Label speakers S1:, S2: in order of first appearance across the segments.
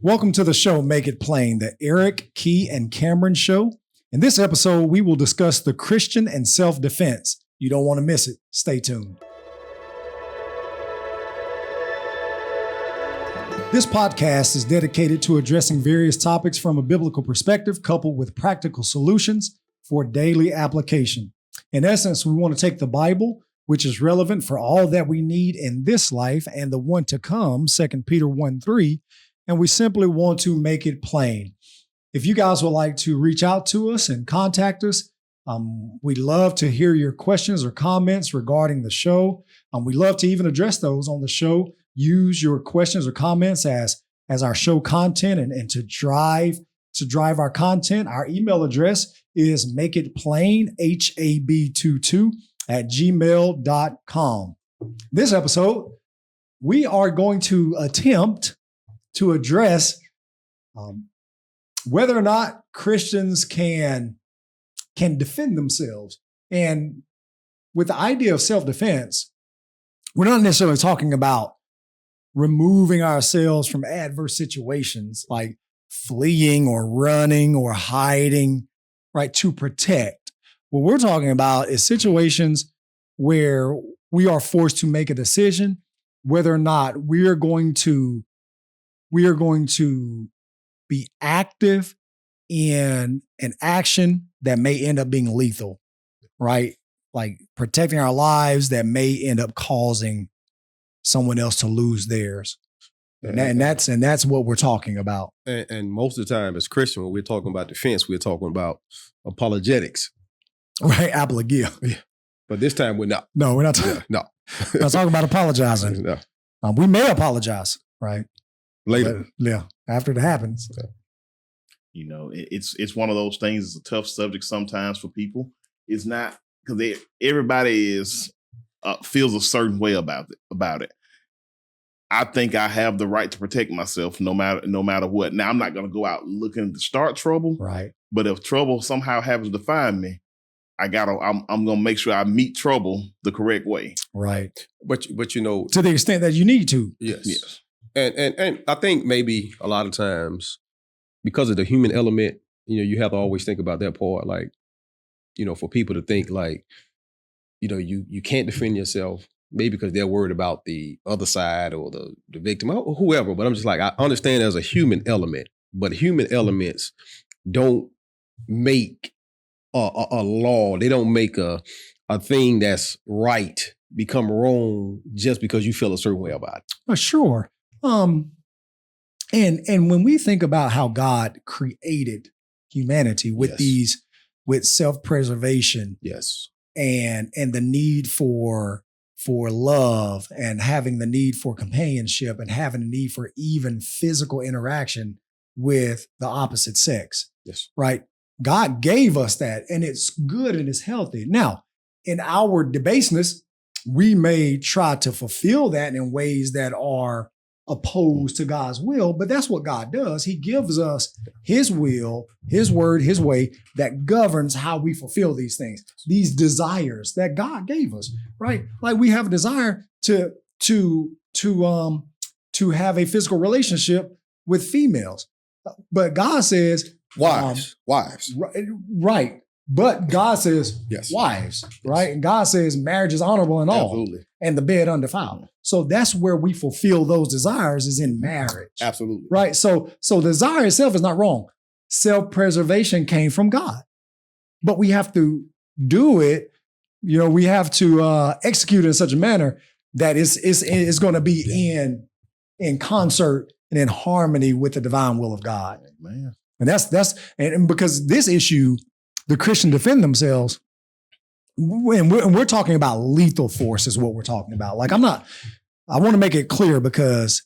S1: Welcome to the show, Make It Plain, the Eric, Key, and Cameron Show. In this episode, we will discuss the Christian and self-defense. You don't want to miss it. Stay tuned. This podcast is dedicated to addressing various topics from a biblical perspective, coupled with practical solutions for daily application. In essence, we want to take the Bible, which is relevant for all that we need in this life and the one to come, 2 Peter 1:3, and we simply want to make it plain. If you guys would like to reach out to us and contact us, we'd love to hear your questions or comments regarding the show. We'd love to even address those on the show. Use your questions or comments as our show content and to drive our content. Our email address is makeitplain, HAB22 @gmail.com. This episode, we are going to attempt to address whether or not Christians can defend themselves. And with the idea of self-defense, we're not necessarily talking about removing ourselves from adverse situations like fleeing or running or hiding, right, to protect. What we're talking about is situations where we are forced to make a decision whether or not we are going to be active in an action that may end up being lethal, right? Like protecting our lives that may end up causing someone else to lose theirs. And that's what we're talking about.
S2: And most of the time as Christian, when we're talking about defense, we're talking about apologetics.
S1: Right, apologia.
S2: Yeah. But this time we're not.
S1: No, we're not.
S2: No.
S1: We're not talking about apologizing.
S2: No.
S1: We may apologize, right?
S2: Later.
S1: But, yeah, after it happens.
S2: Yeah.
S3: You know, it's one of those things. It's a tough subject sometimes for people. It's not because everybody feels a certain way about it. I think I have the right to protect myself no matter what. Now, I'm not going to go out looking to start trouble.
S1: Right.
S3: But if trouble somehow happens to find me, I'm going to make sure I meet trouble the correct way.
S1: Right.
S2: But you know,
S1: to the extent that you need to.
S2: Yes. And I think maybe a lot of times because of the human element, you know, you have to always think about that part. Like, you know, for people to think like, you know, you can't defend yourself, maybe because they're worried about the other side or the victim or whoever. But I'm just like, I understand there's a human element, but human elements don't make a law. They don't make a thing that's right become wrong just because you feel a certain way about it.
S1: Sure. And when we think about how God created humanity with with self-preservation,
S2: yes,
S1: and the need for love and having the need for companionship and having the need for even physical interaction with the opposite sex,
S2: yes,
S1: right? God gave us that, and it's good and it's healthy. Now, in our debaseness, we may try to fulfill that in ways that are opposed to God's will, but that's what God does. He gives us his will, his word, his way that governs how we fulfill these things, these desires that God gave us, right? Like we have a desire to have a physical relationship with females, but God says
S2: wives.
S1: Right. But God says
S2: yes,
S1: wives, right? And God says marriage is honorable in all.
S2: Absolutely.
S1: And the bed undefiled. So that's where we fulfill those desires is in marriage.
S2: Absolutely.
S1: Right. So desire itself is not wrong. Self-preservation came from God. But we have to do it, you know, we have to execute it in such a manner that it's going to be in concert and in harmony with the divine will of God.
S3: Man.
S1: And that's because this issue, the Christian defend themselves, and we're talking about lethal force is what we're talking about. Like I want to make it clear because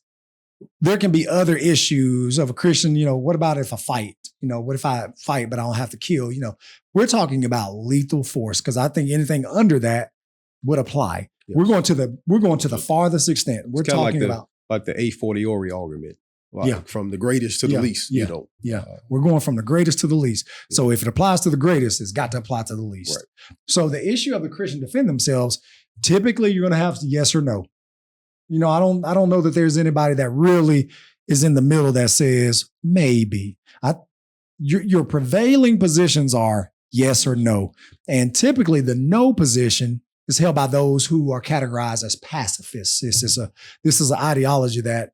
S1: there can be other issues of a Christian, you know, what about if I fight? You know, what if I fight, but I don't have to kill? You know, we're talking about lethal force because I think anything under that would apply. Yes. We're going to the farthest extent. We're talking about
S2: like the a fortiori argument. Like from the greatest to the least, you know.
S1: Yeah, we're going from the greatest to the least. Yeah. So if it applies to the greatest, it's got to apply to the least. Right. So the issue of the Christian defend themselves, typically you're going to have yes or no. You know, I don't know that there's anybody that really is in the middle that says maybe. Your prevailing positions are yes or no. And typically the no position is held by those who are categorized as pacifists. This is an ideology that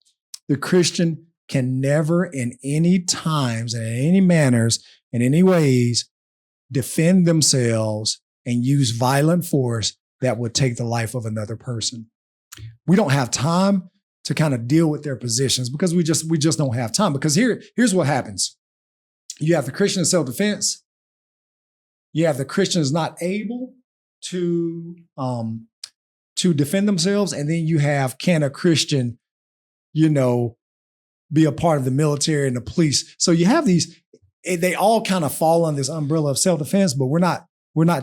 S1: the Christian can never in any times and in any manners, in any ways, defend themselves and use violent force that would take the life of another person. We don't have time to kind of deal with their positions because we just don't have time. Because here's what happens. You have the Christian in self-defense. You have the Christians not able to defend themselves. And then you have, can a Christian, be a part of the military and the police? So you have these, they all kind of fall under this umbrella of self-defense, but we're not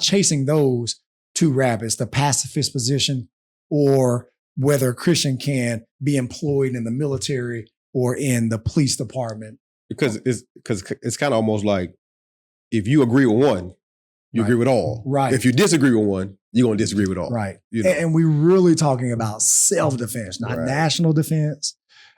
S1: chasing those two rabbits, the pacifist position or whether a Christian can be employed in the military or in the police department. Because
S2: it's kind of almost like if you agree with one, you agree with all.
S1: Right.
S2: If you disagree with one, you're going to disagree with all.
S1: Right. And we're really talking about self-defense, not national defense,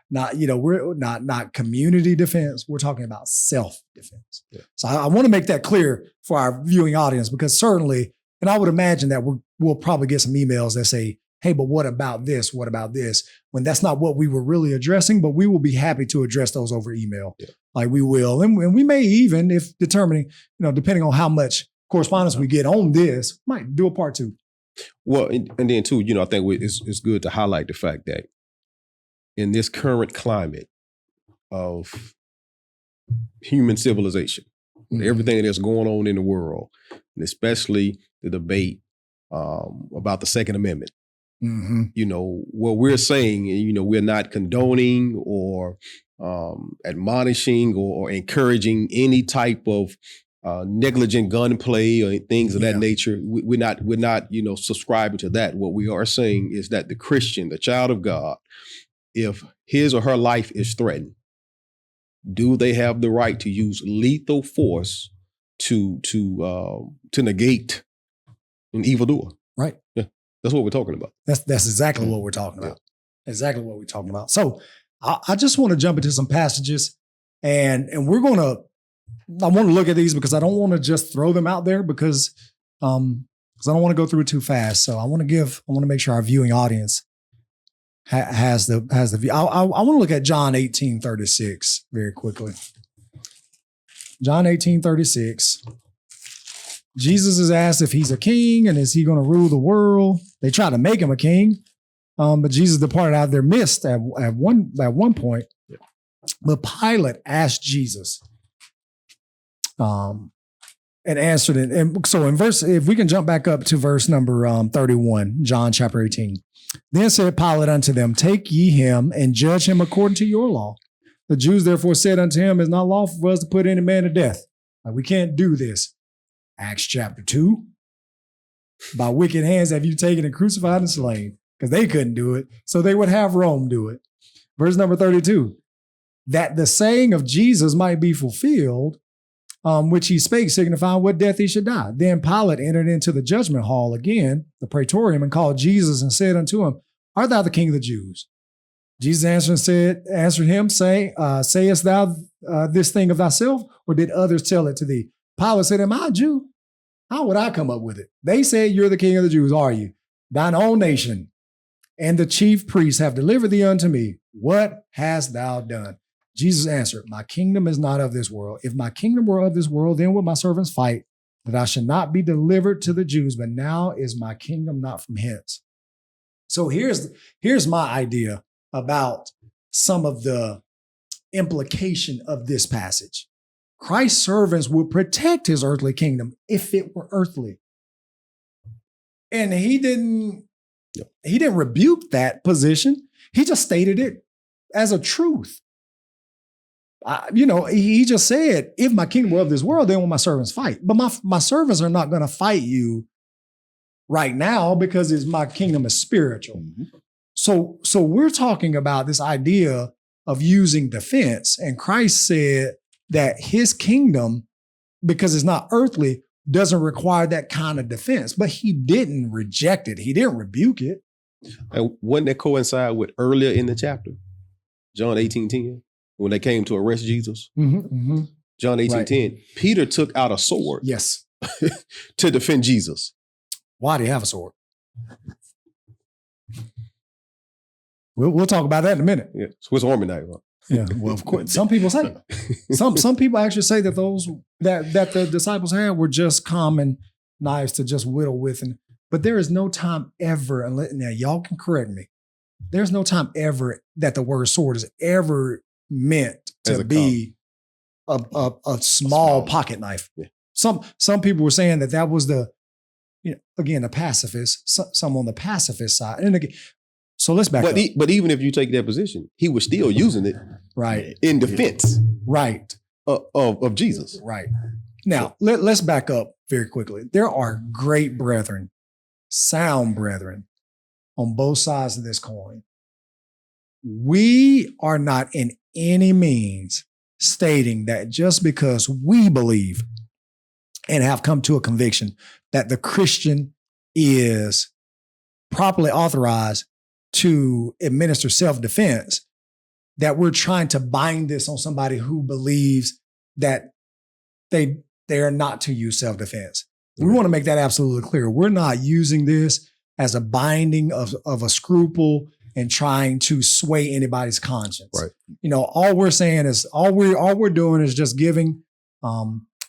S1: we're not community defense. We're talking about self-defense. Yeah. So I want to make that clear for our viewing audience, because certainly, and I would imagine that we'll probably get some emails that say, hey, but what about this? What about this? When that's not what we were really addressing, but we will be happy to address those over email. Yeah. Like we will. And we may even, if determining, depending on how much correspondence we get on this, might do a part 2. Well,
S2: and then too, I think it's good to highlight the fact that in this current climate of human civilization, with everything that's going on in the world, and especially the debate about the Second Amendment, what we're saying, we're not condoning or admonishing or encouraging any type of negligent gunplay or things of that nature. We're not subscribing to that. What we are saying is that the Christian, the child of God, if his or her life is threatened, do they have the right to use lethal force to negate an evildoer?
S1: Right.
S2: Yeah. That's what we're talking about.
S1: That's exactly what we're talking about. Yeah. Exactly what we're talking about. So I just want to jump into some passages and I want to look at these because I don't want to just throw them out there because I don't want to go through it too fast. So I want to make sure our viewing audience has the view. I want to look at John 18:36 very quickly. John 18:36. Jesus is asked if he's a king and is he going to rule the world. They try to make him a king, but Jesus departed out of their midst at one point. But Pilate asked Jesus, and answered it. And so if we can jump back up to verse number 31, John chapter 18. Then said Pilate unto them, take ye him and judge him according to your law. The Jews therefore said unto him, it's not lawful for us to put any man to death. Like, we can't do this. Acts chapter 2. By wicked hands have you taken and crucified and slain, because they couldn't do it. So they would have Rome do it. Verse number 32. That the saying of Jesus might be fulfilled, which he spake, signifying what death he should die. Then Pilate entered into the judgment hall again, the praetorium, and called Jesus and said unto him, art thou the king of the Jews? Jesus answered him, sayest thou this thing of thyself, or did others tell it to thee? Pilate said, am I a Jew? How would I come up with it? They said, you're the king of the Jews, are you? Thine own nation and the chief priests have delivered thee unto me. What hast thou done? Jesus answered, my kingdom is not of this world. If my kingdom were of this world, then would my servants fight, that I should not be delivered to the Jews. But now is my kingdom not from hence. So here's my idea about some of the implication of this passage. Christ's servants would protect his earthly kingdom if it were earthly. And he didn't rebuke that position. He just stated it as a truth. He just said, if my kingdom were of this world, then will my servants fight. But my servants are not going to fight you right now because my kingdom is spiritual. Mm-hmm. So we're talking about this idea of using defense. And Christ said that his kingdom, because it's not earthly, doesn't require that kind of defense. But he didn't reject it. He didn't rebuke it.
S2: And wouldn't that coincide with earlier in the chapter, John 18:10? when they came to arrest Jesus.
S1: Mm-hmm.
S2: John 18:10. Peter took out a sword
S1: Yes.
S2: to defend Jesus.
S1: Why do you have a sword? We'll talk about that in a minute.
S2: Yeah, Swiss Army knife. Huh?
S1: Yeah, well, of course. Some people say some people actually say that those that the disciples had were just common knives to just whittle with, but there is no time ever, unless now y'all can correct me. There's no time ever that the word sword is ever meant to be a small pocket knife.
S2: Yeah.
S1: Some people were saying that was the, again, the pacifist, some on the pacifist side, and again. So let's back up.
S2: But even if you take that position, he was still using it in defense of Jesus.
S1: Right. Now, let's back up very quickly. There are great brethren, sound brethren, on both sides of this coin. We are not in any means stating that just because we believe and have come to a conviction that the Christian is properly authorized to administer self-defense, that we're trying to bind this on somebody who believes that they are not to use self-defense. We want to make that absolutely clear. We're not using this as a binding of a scruple and trying to sway anybody's conscience.
S2: Right.
S1: All we're saying is all we're doing is just giving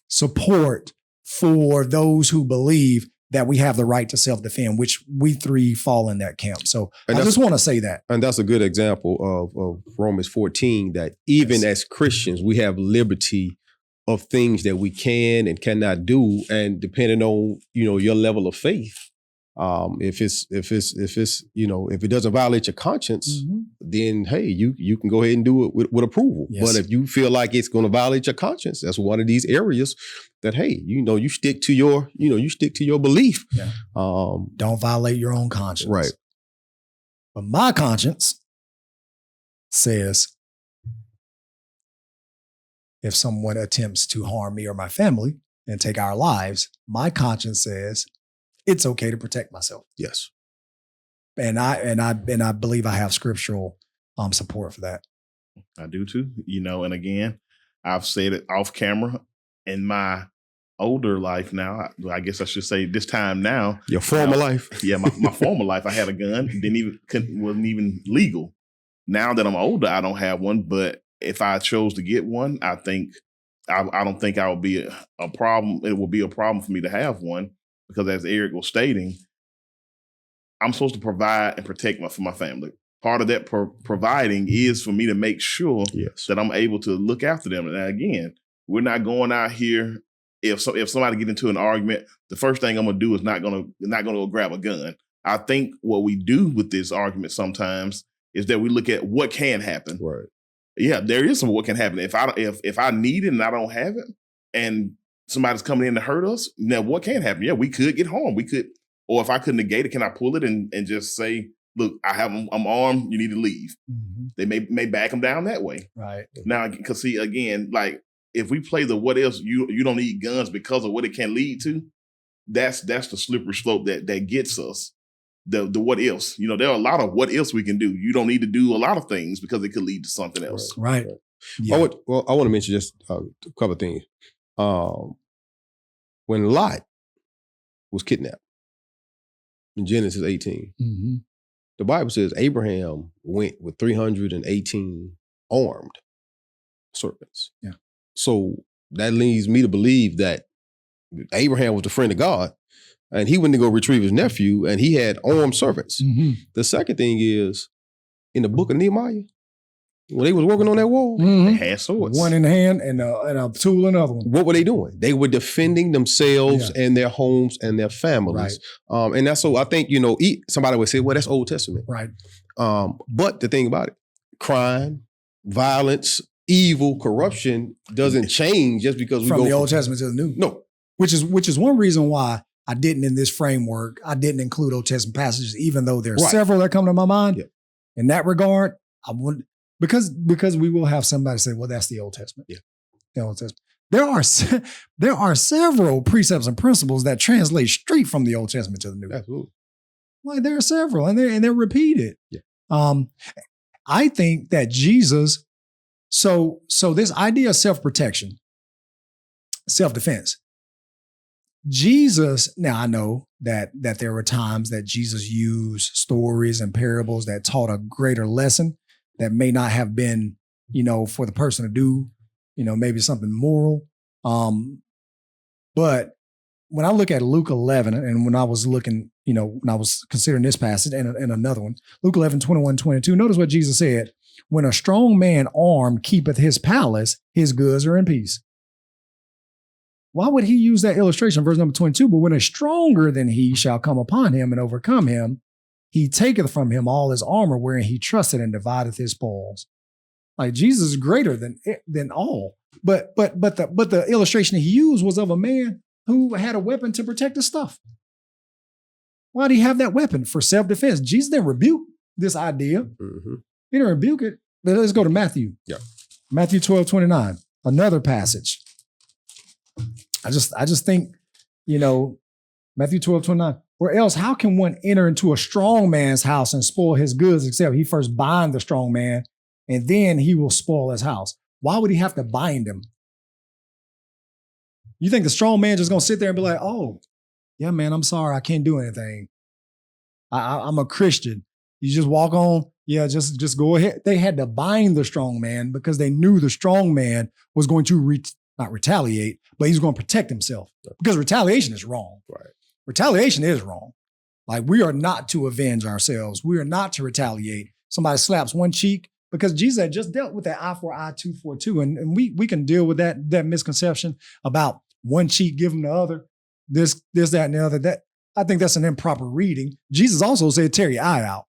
S1: support for those who believe that we have the right to self-defend, which we three fall in that camp. So I just want to say that.
S2: And that's a good example of Romans 14, that even as Christians, we have liberty of things that we can and cannot do. And depending on, your level of faith, if it doesn't violate your conscience, then hey, you can go ahead and do it with approval.
S1: Yes.
S2: But if you feel like it's going to violate your conscience, that's one of these areas that, hey, you stick to your, belief.
S1: Yeah. Don't violate your own conscience.
S2: Right.
S1: But my conscience says, if someone attempts to harm me or my family and take our lives, my conscience says it's okay to protect myself.
S2: Yes.
S1: And I believe I have scriptural support for that.
S3: I do too. And again, I've said it off camera in my older life now. I guess I should say this time now.
S2: Your former life.
S3: Yeah, my former life, I had a gun. Wasn't even legal. Now that I'm older, I don't have one. But if I chose to get one, I don't think I would be a problem. It would be a problem for me to have one because, as Eric was stating, I'm supposed to provide and protect for my family. Part of that providing is for me to make sure that I'm able to look after them. And again, we're not going out here. If somebody get into an argument, the first thing I'm gonna do is not gonna go grab a gun. I think what we do with this argument sometimes is that we look at what can happen.
S2: Right.
S3: Yeah, there is some what can happen. If I need it and I don't have it, and somebody's coming in to hurt us, now what can happen? Yeah, we could get harmed. We could, or if I could negate it, can I pull it and just say, look, I'm armed. You need to leave. Mm-hmm. They may back them down that way.
S1: Right.
S3: Now, because see, again, like if we play the what else, you don't need guns because of what it can lead to. That's the slippery slope that gets us. The what else? There are a lot of what else we can do. You don't need to do a lot of things because it could lead to something else.
S1: Right.
S2: Yeah. I want to mention just a couple of things. When Lot was kidnapped in Genesis 18, the Bible says Abraham went with 318 armed servants.
S1: Yeah.
S2: So that leads me to believe that Abraham was the friend of God, and he went to go retrieve his nephew, and he had armed servants. Mm-hmm. The second thing is, in the book of Nehemiah, when they was working on that wall,
S3: they had swords.
S1: One in hand and a tool in the other one.
S2: What were they doing? They were defending themselves and their homes and their families. Right. And that's so I think, somebody would say, well, that's Old Testament.
S1: Right.
S2: But the thing about it, crime, violence, evil, corruption doesn't change just because we
S1: from
S2: go
S1: the Old Testament to the New.
S2: No.
S1: Which is one reason why I didn't in this framework, I didn't include Old Testament passages, even though there are several that come to my mind. Yeah. In that regard, I wouldn't. Because we will have somebody say, well, that's the Old Testament. Yeah. The Old Testament. There are several precepts and principles that translate straight from the Old Testament to the New.
S2: Absolutely.
S1: Like there are several and they're repeated.
S2: Yeah.
S1: I think that Jesus So this idea of self-protection, self-defense, Jesus, now I know that there were times that Jesus used stories and parables that taught a greater lesson that may not have been, for the person to do, maybe something moral. But when I look at Luke 11, and when I was looking, when I was considering this passage and another one, Luke 11, 21, 22, notice what Jesus said. When a strong man armed keepeth his palace, his goods are in peace. Why would he use that illustration, verse number 22? But when a stronger than he shall come upon him and overcome him, he taketh from him all his armor wherein he trusted and divideth his spoils. Like Jesus is greater than all. But the illustration he used was of a man who had a weapon to protect his stuff. Why did he have that weapon? For self-defense. Jesus didn't rebuke this idea.
S2: Mm-hmm.
S1: He didn't rebuke it. But let's go to Matthew.
S2: Yeah.
S1: Matthew 12, 29, another passage. I just think, Matthew 12, 29, or else how can one enter into a strong man's house and spoil his goods except he first bind the strong man and then he will spoil his house? Why would he have to bind him? You think the strong man just going to sit there and be like, oh, yeah, man, I'm sorry. I can't do anything. I'm a Christian. You just walk on. Yeah, just go ahead. They had to bind the strong man because they knew the strong man was going to not retaliate, but he's going to protect himself because retaliation is wrong.
S2: Right.
S1: Retaliation is wrong. Like we are not to avenge ourselves. We are not to retaliate. Somebody slaps one cheek because Jesus had just dealt with that eye for eye, tooth for tooth. And we can deal with that misconception about one cheek giving the other, this, that, and the other. That I think that's an improper reading. Jesus also said, tear your eye out.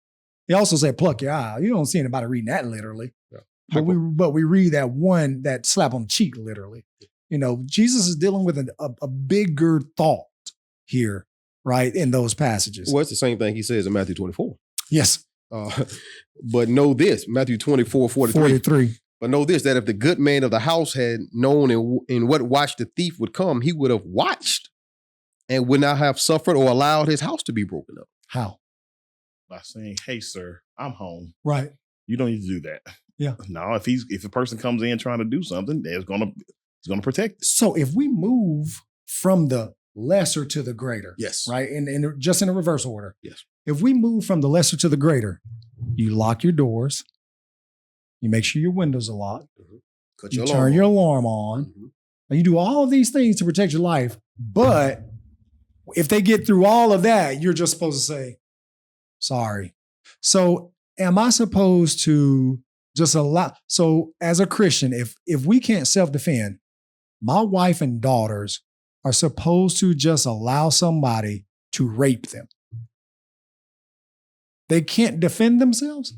S1: He also said, pluck your eye out. You don't see anybody reading that literally. Yeah. But we read that slap on the cheek literally. Jesus is dealing with a bigger thought here, right, in those passages.
S2: Well, it's the same thing he says in Matthew 24.
S1: Yes.
S2: But know this, Matthew 24, 43. But know this, that if the good man of the house had known in what watch the thief would come, he would have watched and would not have suffered or allowed his house to be broken up.
S1: How?
S3: By saying, hey, sir, I'm home.
S1: Right.
S3: You don't need to do that.
S1: Yeah.
S3: No, if a person comes in trying to do something, he's gonna protect it.
S1: So if we move from the lesser to the greater,
S2: yes,
S1: right, and just in a reverse order,
S2: yes.
S1: If we move from the lesser to the greater, you lock your doors, you make sure your windows are locked, you turn your alarm on, and you do all of these things to protect your life. But if they get through all of that, you're just supposed to say, sorry. So am I supposed to just allow? So as a Christian, if we can't self-defend, my wife and daughters are supposed to just allow somebody to rape them. They can't defend themselves,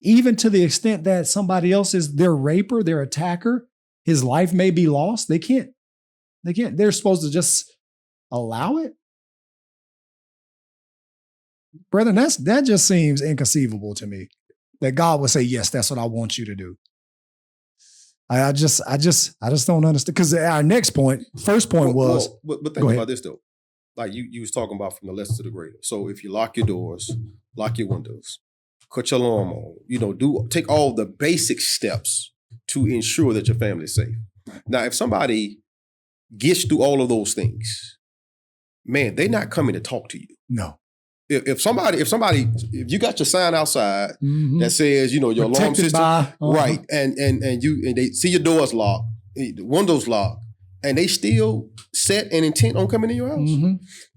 S1: even to the extent that somebody else is their raper, their attacker. His life may be lost. They can't. They're supposed to just allow it. Brethren, that just seems inconceivable to me. That God would say, yes, that's what I want you to do. I just don't understand. Because our next point, first point was.
S2: But think about this though. Like you was talking about from the lesser to the greater. So if you lock your doors, lock your windows, cut your alarm on, take all the basic steps to ensure that your family is safe. Now, if somebody gets through all of those things, man, they're not coming to talk to you.
S1: No.
S2: If you got your sign outside that says, your alarm system, right, and they see your doors locked, the windows locked, and they still set and intent on coming in your house,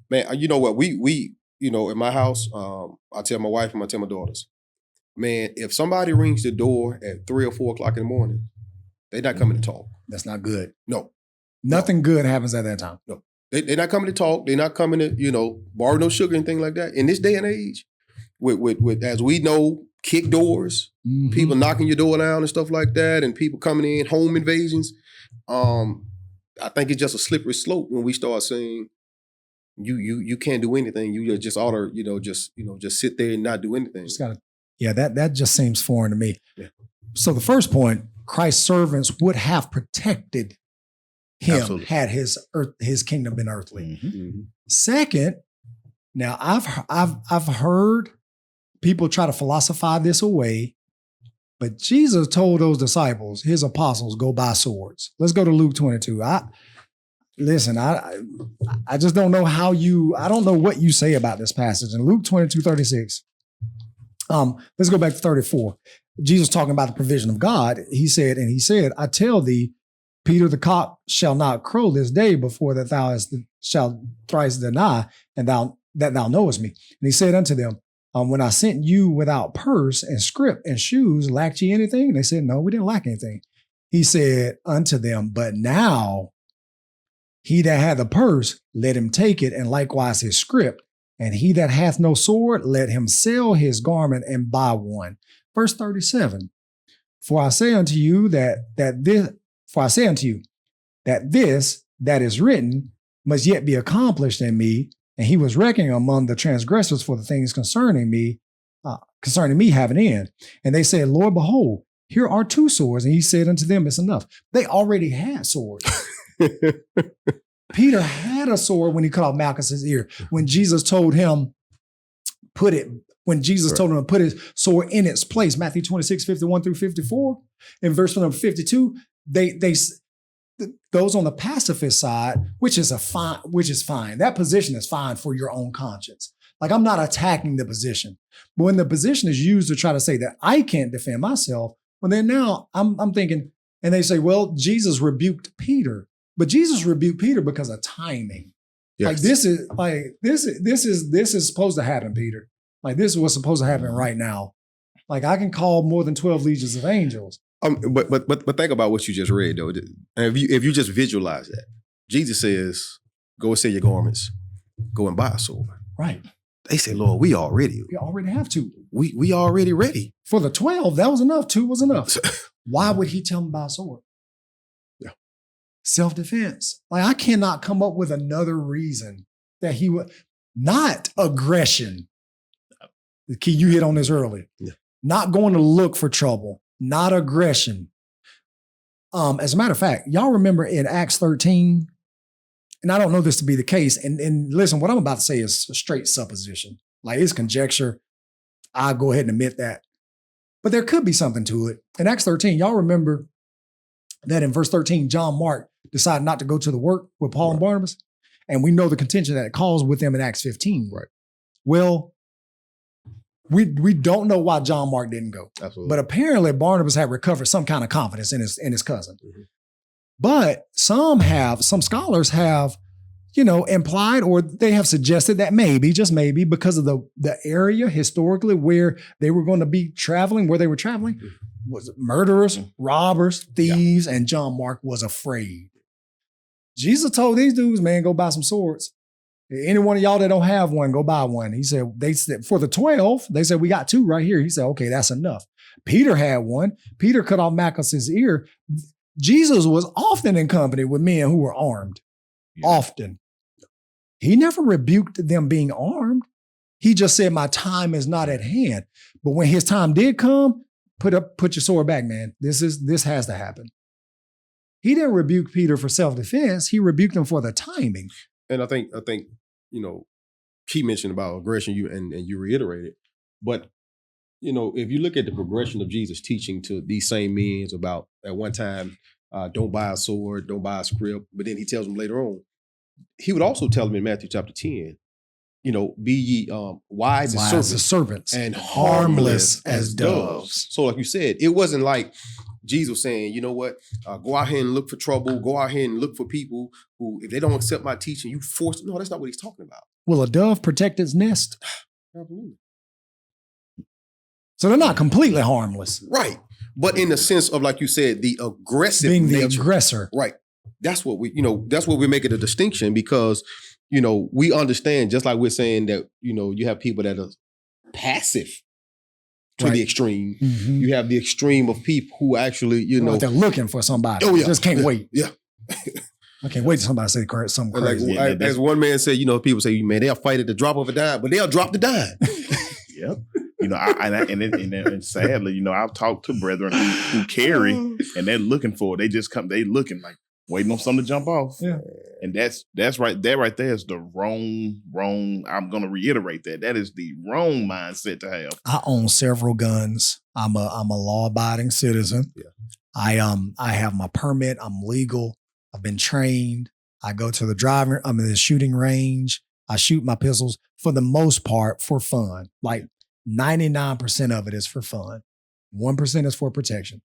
S2: man, you know what? We in my house, I tell my wife and I tell my daughters, man, if somebody rings the door at 3 or 4 o'clock in the morning, they're not coming to talk.
S1: That's not good.
S2: No.
S1: Nothing good happens at that time.
S2: No. They're not coming to talk. They're not coming to, borrow no sugar and things like that. In this day and age, with as we know, kick doors, people knocking your door down and stuff like that, and people coming in, home invasions. I think it's just a slippery slope when we start saying you can't do anything. You just ought to, just sit there and not do anything. That just seems foreign to me. Yeah.
S1: So the first point, Christ's servants would have protected him.
S2: Absolutely.
S1: Had his kingdom been earthly. Second, now I've heard people try to philosophize this away, But Jesus told those disciples, his apostles, go buy swords. Let's go to Luke 22. I just don't know I don't know what you say about this passage. In Luke 22:36, let's go back to 34. Jesus talking about the provision of God. He said, I tell thee, Peter, the cock shall not crow this day before that thou shalt thrice deny, and that thou knowest me. And he said unto them, when I sent you without purse and scrip and shoes, lacked ye anything? And they said, no, we didn't lack anything. He said unto them, but now he that hath a purse, let him take it, and likewise his scrip. And he that hath no sword, let him sell his garment and buy one. Verse 37, for I say unto you that this that is written must yet be accomplished in me. And he was reckoning among the transgressors for the things concerning me have an end. And they said, Lord, behold, here are 2 swords. And he said unto them, it's enough. They already had swords. Peter had a sword when he cut off Malchus's ear. When Jesus told him to put his sword in its place, Matthew 26:51-54, in verse number 52, those on the pacifist side, which is fine. That position is fine for your own conscience. Like, I'm not attacking the position, but when the position is used to try to say that I can't defend myself, well, then now I'm thinking, and they say, well, Jesus rebuked Peter, but Jesus rebuked Peter because of timing. Yes. This is supposed to happen, Peter. Like, this is what's supposed to happen right now. Like, I can call more than 12 legions of angels.
S2: But think about what you just read, though. And if you just visualize that, Jesus says, go and sell your garments, go and buy a sword.
S1: Right.
S2: They say, Lord, we already
S1: have 2.
S2: We already ready.
S1: For the 12, that was enough. 2 was enough. Why would he tell them to buy a sword?
S2: Yeah.
S1: Self-defense. Like, I cannot come up with another reason that he would, not aggression. The key, you hit on this early. Yeah. Not going to look for trouble. Not aggression. As a matter of fact, y'all remember in Acts 13, and I don't know this to be the case, and listen, what I'm about to say is a straight supposition. Like, it's conjecture. I'll go ahead and admit that. But there could be something to it. In Acts 13, y'all remember that in verse 13, John Mark decided not to go to the work with Paul and Barnabas? And we know the contention that it caused with them in Acts 15. Right. Well, we don't know why John Mark didn't go. Absolutely. But apparently Barnabas had recovered some kind of confidence in his cousin. Mm-hmm. But some scholars have, implied, or they have suggested that maybe, just maybe, because of the area historically where they were going to be traveling, was murderers, robbers, thieves, and John Mark was afraid. Jesus told these dudes, man, go buy some swords. Any one of y'all that don't have one, go buy one. They said, for the 12, they said, we got 2 right here. He said, okay, that's enough. Peter had one. Peter cut off Malchus's ear. Jesus was often in company with men who were armed. Yeah. Often. He never rebuked them being armed. He just said, my time is not at hand. But when his time did come, put your sword back, man. This has to happen. He didn't rebuke Peter for self-defense. He rebuked him for the timing.
S2: And I think Key mentioned about aggression, you reiterated. But, if you look at the progression of Jesus teaching to these same men about at one time, don't buy a sword, don't buy a scrip, but then he tells them later on, he would also tell them in Matthew chapter 10, be ye wise as serpents and harmless as doves. So like you said, it wasn't like Jesus saying, you know what, go out here and look for trouble, go out here and look for people who, if they don't accept my teaching, you force them. No, that's not what he's talking about.
S1: Will a dove protect its nest?
S2: Absolutely.
S1: So they're not completely harmless.
S2: Right. But in the sense of, like you said, the aggressive
S1: being
S2: nature.
S1: The aggressor.
S2: Right. That's what we're making a distinction because, we understand, just like we're saying that, you have people that are passive to the extreme. Mm-hmm. You have the extreme of people who actually, they're looking for somebody. Oh, yeah. Just can't wait. Yeah.
S1: I can't wait till somebody say something crazy.
S2: Like, as one man said, people say, man, they'll fight at the drop of a dime, but they'll drop the dime.
S3: Yep. And sadly, I've talked to brethren who carry, and they're looking for it. They looking like, waiting on something to jump off.
S1: Yeah.
S3: And that's right. That right there is the wrong. I'm going to reiterate that. That is the wrong mindset to have.
S1: I own several guns. I'm a law-abiding citizen.
S2: Yeah.
S1: I have my permit. I'm legal. I've been trained. I go to I'm in the shooting range. I shoot my pistols for the most part for fun. Like 99% of it is for fun. 1% is for protection.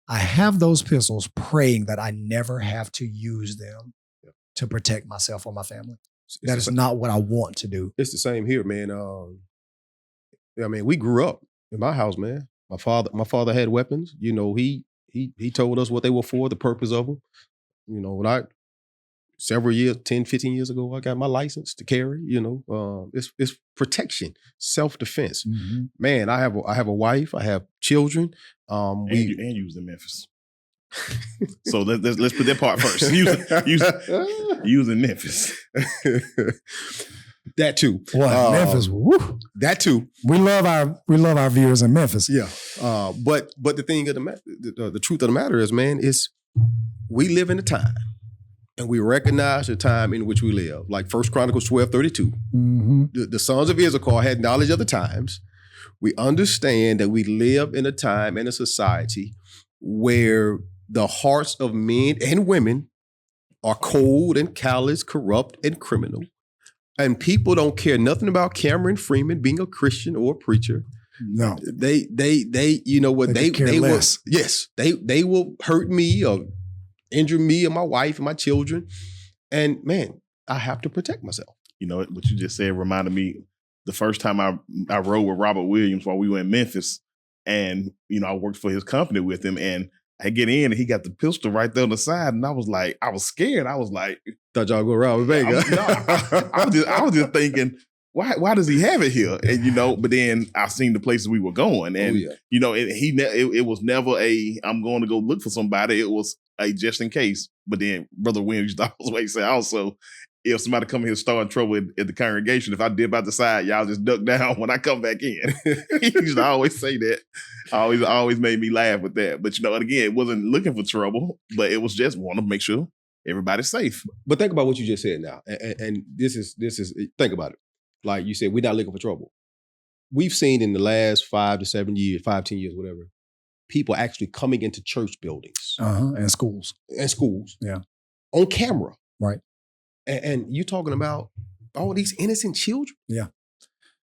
S1: I have those pistols praying that I never have to use them to protect myself or my family. That is not what I want to do.
S2: It's the same here, man. I mean, we grew up in my house, man. My father had weapons. You know, he told us what they were for, the purpose of them. You know, when several years, 10, 15 years ago, I got my license to carry, you know, it's protection, self-defense.
S1: Mm-hmm.
S2: Man, I have a wife, I have children.
S3: And you was in Memphis. So let's put that part first. Use in Memphis.
S2: That too.
S1: What, Memphis? Woo.
S2: That too.
S1: We love our viewers in Memphis.
S2: Yeah. But the thing of the truth of the matter is, man, is we live in a time. And we recognize the time in which we live. Like 1 Chronicles 12:32.
S1: Mm-hmm.
S2: The sons of Issachar had knowledge of the times. We understand that we live in a time and a society where the hearts of men and women are cold and callous, corrupt and criminal. And people don't care nothing about Cameron Freeman being a Christian or a preacher.
S1: No.
S2: They you know what, they
S1: care less.
S2: will, yes, they will hurt me or injure me and my wife and my children. And man, I have to protect myself.
S3: You know, what you just said reminded me the first time I rode with Robert Williams while we were in Memphis. And, you know, I worked for his company with him, and I get in and he got the pistol right there on the side. And I was scared. I was like,
S2: thought y'all go around with Vega.
S3: I was just thinking, why does he have it here? And, you know, but then I seen the places we were going, and, you know, it was never I'm going to go look for somebody. It was a just in case. But then Brother Williams used to always say also, if somebody come here starting trouble at the congregation, if I dip out the side, y'all just duck down when I come back in. He used to always say that. Always made me laugh with that. But, you know, again, it wasn't looking for trouble, but it was just want to make sure everybody's safe.
S2: But think about what you just said now. And this is, think about it. Like you said, we're not looking for trouble. We've seen in the last 5 to 7 years, 5, 10 years, whatever, people actually coming into church buildings.
S1: And schools.
S2: Yeah. On camera.
S1: Right.
S2: And you talking about all these innocent children?
S1: Yeah.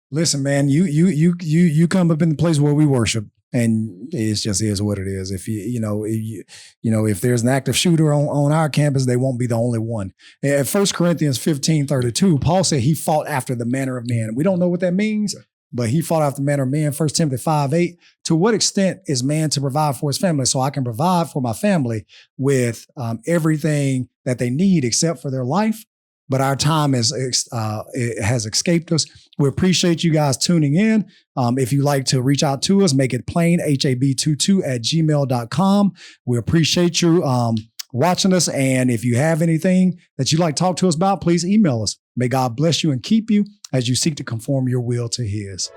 S1: Listen, man, you come up in the place where we worship, and it just is what it is. If if there's an active shooter on our campus, they won't be the only one. At 1 Corinthians 15:32, Paul said he fought after the manner of man. We don't know what that means, but he fought after the manner of man. 1 Timothy 5:8. To what extent is man to provide for his family? So I can provide for my family with everything that they need except for their life. But our time it has escaped us. We appreciate you guys tuning in. If you'd like to reach out to us, make it plain, hab22@gmail.com. We appreciate you watching us. And if you have anything that you'd like to talk to us about, please email us. May God bless you and keep you as you seek to conform your will to his.